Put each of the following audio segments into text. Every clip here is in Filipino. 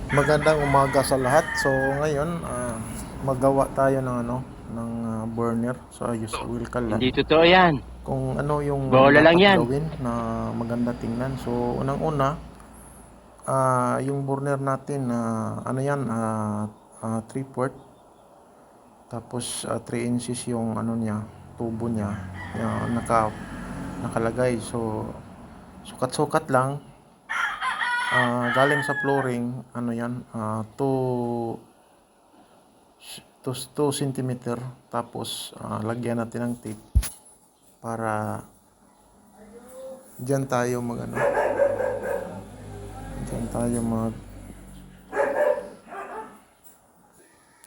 Magandang umaga sa lahat. So ngayon, magawa tayo ng burner sa use oil kalan. Hindi totoo yan. Kung ano yung Bola lang dapat yan. gawin na maganda tingnan. So unang-una, yung burner natin na 3/4. Tapos 3 inches yung niya, tubo niya. Yung nakalagay. So sukat-sukat lang. Galing sa flooring, 2 centimeter. Tapos lagyan natin ng tape para diyan tayo diyan tayo mag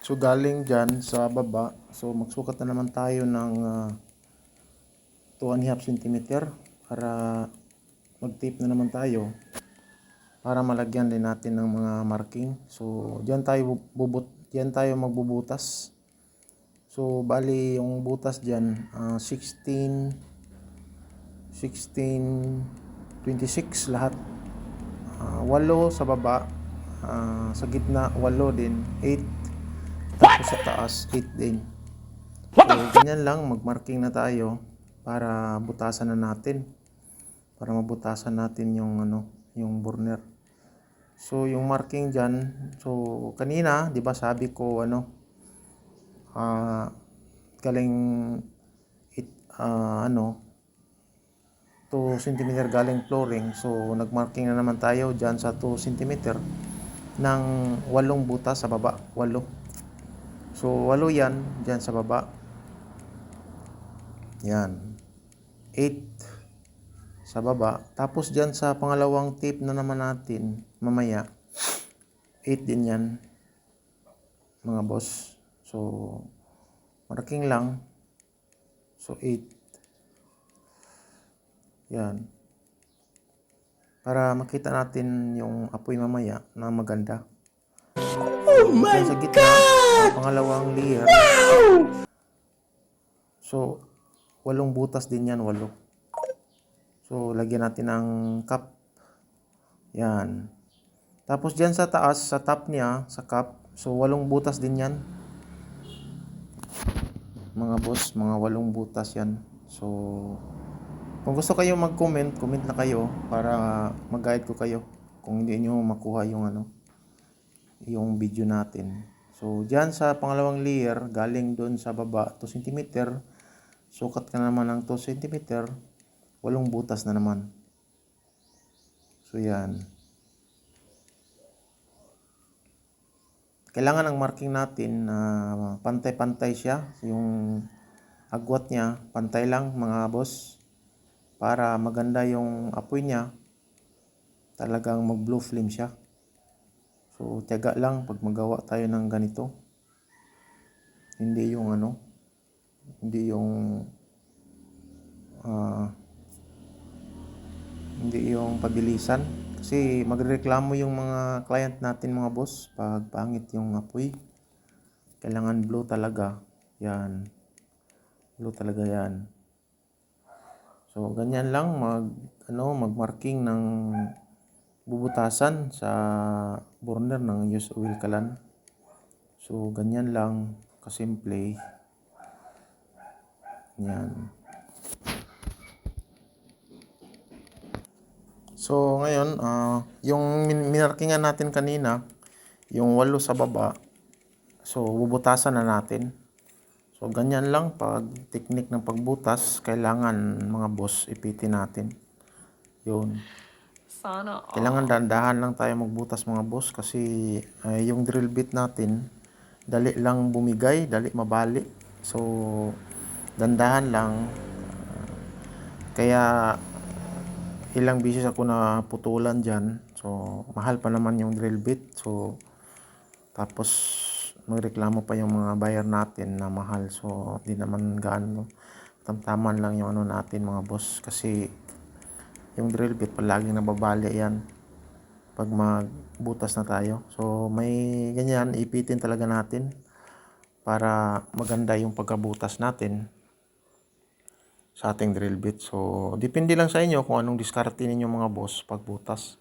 so galing diyan sa baba, so magsukat na naman tayo ng 2.5 centimeter para mag-tape na naman tayo para malagyan din natin ng mga marking. So diyan tayo magbubutas. So bali yung butas diyan 26 lahat. 8 sa baba, sa gitna 8 din, 8, tapos sa taas 8 din. So ganyan lang, magmarking na tayo para butasan na natin, para mabutasan natin yung burner. So yung marking diyan, so kanina 'di ba sabi ko galing 2 centimeter galing flooring. So nagmarking na naman tayo diyan sa 2 centimeter ng 8 butas sa baba, 8. So 8 yan diyan sa baba. Yan. 8 sa baba. Tapos diyan sa pangalawang tape na naman natin mamaya, 8 din yan, mga boss. So marking lang. So 8. Yan. Para makita natin yung apoy mamaya na maganda. Oh So my dyan sa gitna, God! pangalawang layer. So 8 butas din yan, 8. So lagyan natin ng cup. Yan. Tapos dyan sa taas, sa top niya, sa cup, so 8 butas din yan, mga boss. Mga 8 butas yan. So kung gusto kayo mag-comment, comment na kayo para mag-guide ko kayo kung hindi nyo makuha yung video natin. So dyan sa pangalawang layer, galing doon sa baba 2 cm, sukat ka naman ng 2 cm, 8 butas na naman. So yan. Kailangan ang marking natin na pantay-pantay siya. Yung agwat niya, pantay lang, mga boss. Para maganda yung apoy niya. Talagang mag-blue flame siya. So tiyaga lang pag magawa tayo ng ganito. Hindi yung hindi yung pabilisan. Kasi magreklamo yung mga client natin, mga boss, pag pangit yung apoy. Kailangan blue talaga. Yan. Blue talaga yan. So ganyan lang magmarking ng bubutasan sa burner ng use oil kalan. So ganyan lang kasimple. Yan. So ngayon, yung minarkingan natin kanina, yung 8 sa baba, so bubutasan na natin. So ganyan lang pag technique ng pagbutas, kailangan, mga boss, ipitin natin. Yun. Sana Kailangan all. dahan-dahan lang tayo magbutas, mga boss, kasi yung drill bit natin, dali lang bumigay, dali mabali. So dandahan lang. Kaya ilang beses ako na putulan dyan. So mahal pa naman yung drill bit. So tapos magreklamo pa yung mga buyer natin na mahal. So di naman gaano, tamtaman lang yung natin, mga boss, kasi yung drill bit palaging nababali yan pag magbutas na tayo. So may ganyan, ipitin talaga natin para maganda yung pagkabutas natin sa ating drill bit. So depende lang sa inyo kung anong diskarte ninyo, mga boss, pagbutas.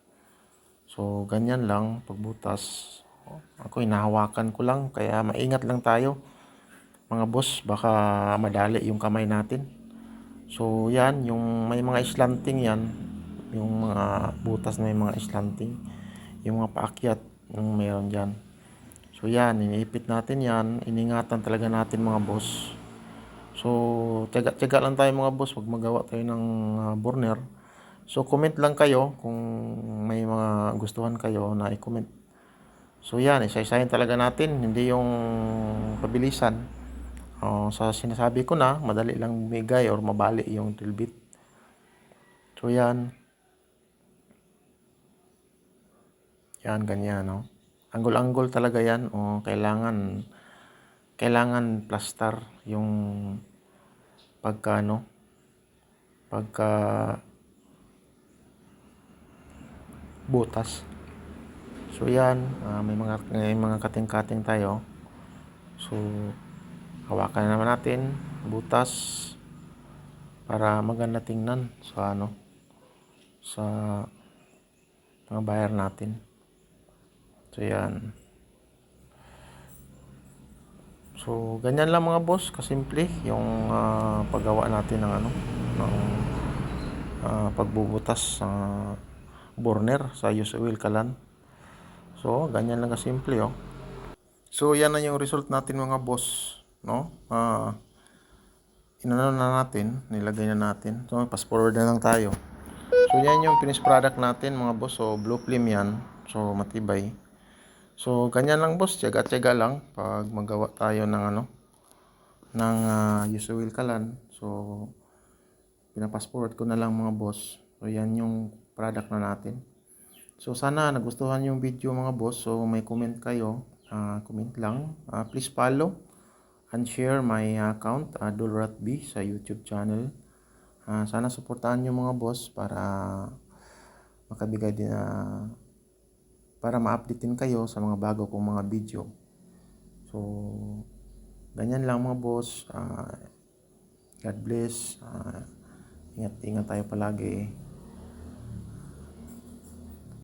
So, ganyan lang pagbutas. Ako hinahawakan ko lang kaya maingat lang tayo mga boss, baka madali yung kamay natin. So, yan, yung may mga slanting yan, yung mga butas na may mga slanting, yung mga paakyat, yung mayroon dyan. So, yan, iniipit natin yan, iningatan talaga natin mga boss. So, tiyaga-tiyaga lang tayo mga boss, pag magawa tayo ng burner. So, comment lang kayo kung may mga gustuhan kayo na i-comment. So, yan, isa-isahin talaga natin, hindi yung pabilisan. Sa sinasabi ko na, madali lang bumigay or mabali yung drill bit. So, yan. Yan, ganyan, no? Anggol-anggol talaga yan. Kailangan plaster yung pagka, ano, pagka butas. So, yan. May mga kating-kating tayo. So, hawakan na naman natin. Butas. Para maganda tingnan sa, ano, sa mga buyer natin. So, yan. So, ganyan lang mga boss, kasimple yung paggawa natin ng ano, ng pagbubutas sa burner sa use oil kalan. So, ganyan lang kasimple, oh. So, yan na yung result natin mga boss, no? Inano na natin, nilagay na natin. So, fast forward na lang tayo. So, yan yung finished product natin mga boss. So, blue flame yan. So, matibay. So, ganyan lang boss, tiyaga-tiyaga lang pag magawa tayo ng ano, ng use oil kalan. So, pinapassport ko na lang mga boss. So, yan yung product na natin. So, sana nagustuhan yung video mga boss. So, may comment kayo. Comment lang. Please follow and share my account, Dulratb sa YouTube channel. Sana suportahan nyo mga boss para makabigay din para ma-update din kayo sa mga bago kong mga video. So, ganyan lang mga boss. God bless. Ingat-ingat tayo palagi.